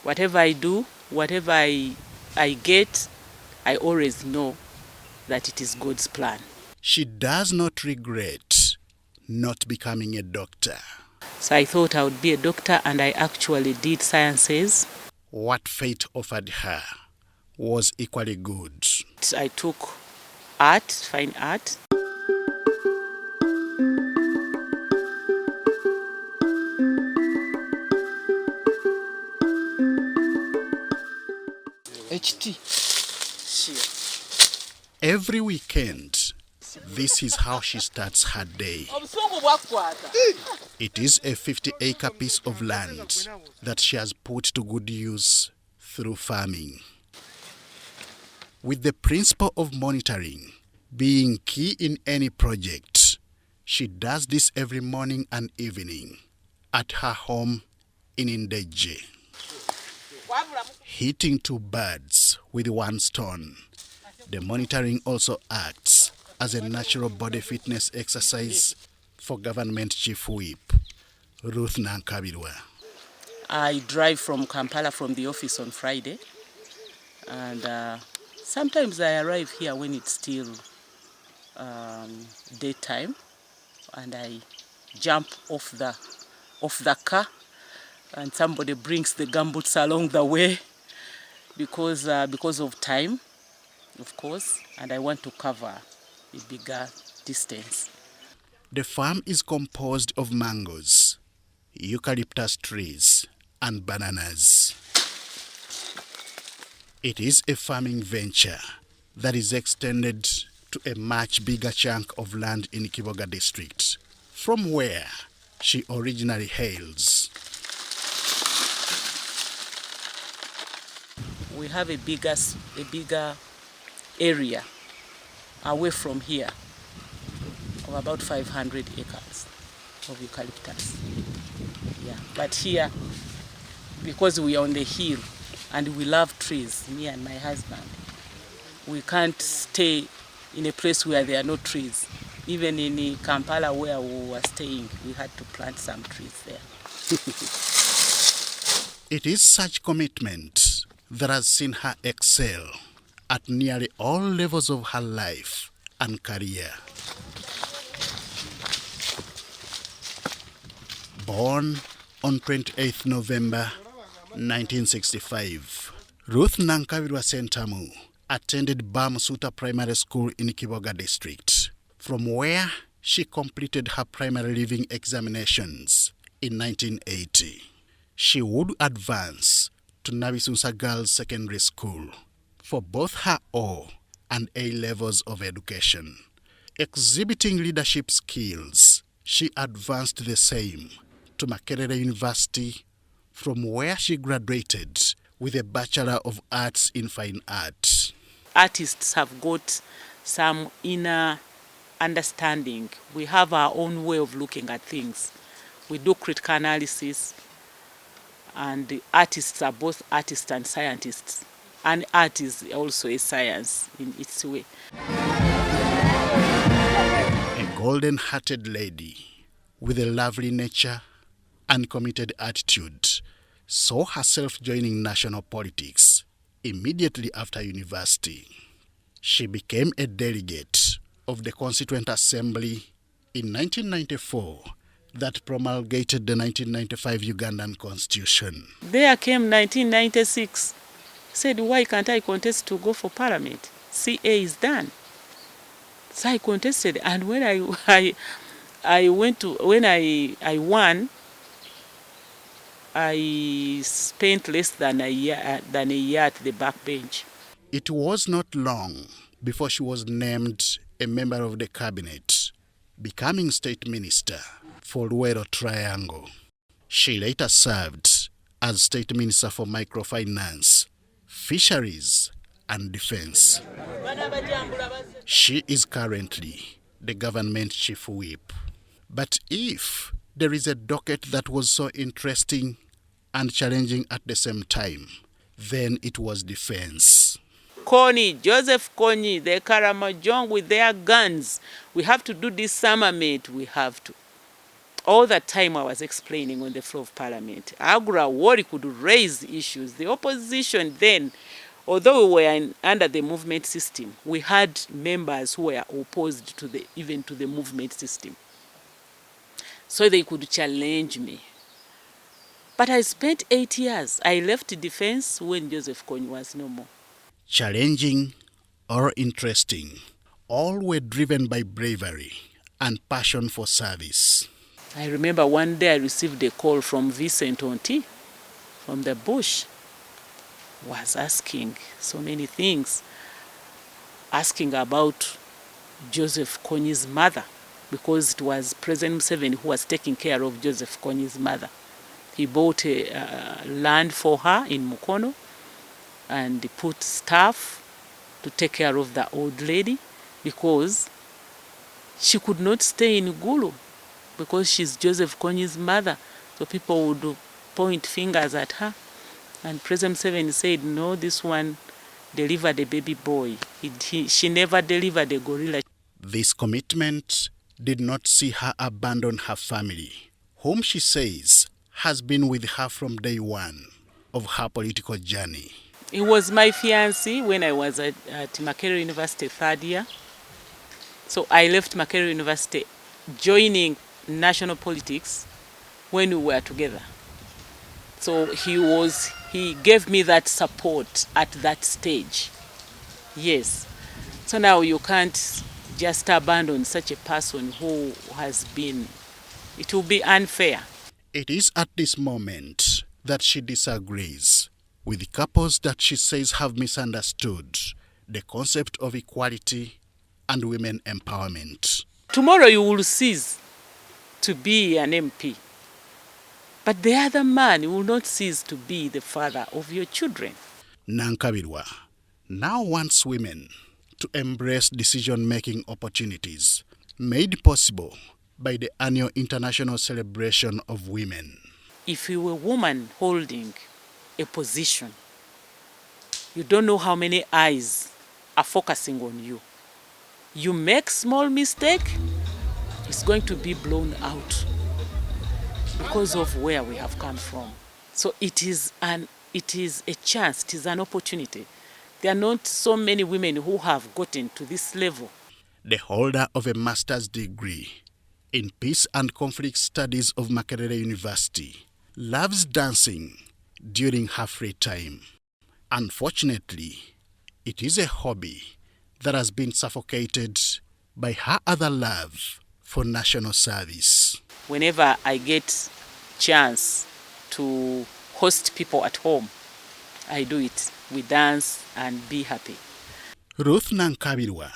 Whatever I do, whatever I get, I always know that it is God's plan. She does not regret not becoming a doctor. So I thought I would be a doctor, and I actually did sciences. What fate offered her was equally good. I took art, fine art. Every weekend, this is how she starts her day. It is a 50-acre piece of land that she has put to good use through farming. With the principle of monitoring being key in any project, she does this every morning and evening at her home in Ndeje. Hitting 2 birds with 1 stone, the monitoring also acts as a natural body fitness exercise for Government Chief Whip, Ruth Nankabirwa. I drive from Kampala from the office on Friday, and sometimes I arrive here when it's still daytime, and I jump off the car, and somebody brings the gumboots along the way because of time, of course, and I want to cover a bigger distance. The farm is composed of mangoes, eucalyptus trees, and bananas. It is a farming venture that is extended to a much bigger chunk of land in Kiboga district, from where she originally hails. We have a bigger area away from here of about 500 acres of eucalyptus. Yeah, but here, because we are on the hill and we love trees, me and my husband, we can't stay in a place where there are no trees. Even in Kampala where we were staying, we had to plant some trees there. It is such commitment that has seen her excel at nearly all levels of her life and career. Born on 28th November 1965, Ruth Nankabirwa Sentamu attended Bamusuta Primary School in Kiboga district, from where she completed her primary leaving examinations in 1980. She would advance to Nabisunsa Girls Secondary School for both her O and A levels of education. Exhibiting leadership skills, she advanced the same to Makerere University, from where she graduated with a Bachelor of Arts in Fine Art. Artists have got some inner understanding. We have our own way of looking at things. We do critical analysis, and the artists are both artists and scientists. And art is also a science in its way. A golden-hearted lady with a lovely nature and committed attitude saw herself joining national politics immediately after university. She became a delegate of the Constituent Assembly in 1994 that promulgated the 1995 Ugandan Constitution. There came 1996. Said, why can't I contest to go for parliament? CA is done. So I contested, and when I won, I spent less than a year at the backbench. It was not long before she was named a member of the cabinet, becoming state minister for Luero Triangle. She later served as state minister for microfinance, fisheries, and defense. She is currently the government chief whip. But if there is a docket that was so interesting and challenging at the same time, then it was defense. Kony, Joseph Kony, the Karamojong with their guns. We have to do this summer, mate. We have to. All that time I was explaining on the floor of Parliament, Agra Wari could raise issues. The opposition then, although we were under the movement system, we had members who were opposed to even to the movement system. So they could challenge me. But I spent 8 years. I left defense when Joseph Kony was no more. Challenging or interesting, all were driven by bravery and passion for service. I remember one day I received a call from Vincent Onti from the bush. Was asking so many things, asking about Joseph Kony's mother, because it was President Museveni who was taking care of Joseph Kony's mother. He bought a land for her in Mukono and put staff to take care of the old lady because she could not stay in Gulu because she's Joseph Kony's mother. So people would point fingers at her. And President Museveni said, no, this one delivered a baby boy. She never delivered a gorilla. This commitment did not see her abandon her family, whom she says has been with her from day one of her political journey. He was my fiancé when I was at Makerere University third year. So I left Makerere University joining national politics when we were together. So he gave me that support at that stage. Yes. So now you can't just abandon such a person who has been, it will be unfair. It is at this moment that she disagrees with the couples that she says have misunderstood the concept of equality and women empowerment. Tomorrow you will cease to be an MP, but the other man will not cease to be the father of your children. Nankabirwa now wants women to embrace decision-making opportunities made possible by the annual international celebration of women. If you're a woman holding a position, you don't know how many eyes are focusing on you. You make small mistake, it's going to be blown out because of where we have come from. So it is a chance, it is an opportunity. There are not so many women who have gotten to this level. The holder of a master's degree in Peace and Conflict Studies of Makerere University loves dancing during her free time. Unfortunately, it is a hobby that has been suffocated by her other love for national service. Whenever I get chance to host people at home, I do it. We dance and be happy. Ruth Nankabirwa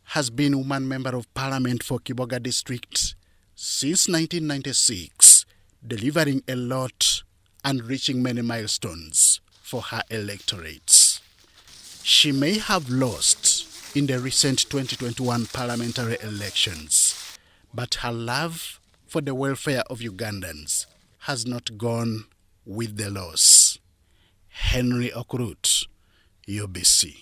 has been woman member of parliament for Kiboga district since 1996, delivering a lot and reaching many milestones for her electorates. She may have lost in the recent 2021 parliamentary elections, but her love for the welfare of Ugandans has not gone with the loss. Henry Okurut, UBC.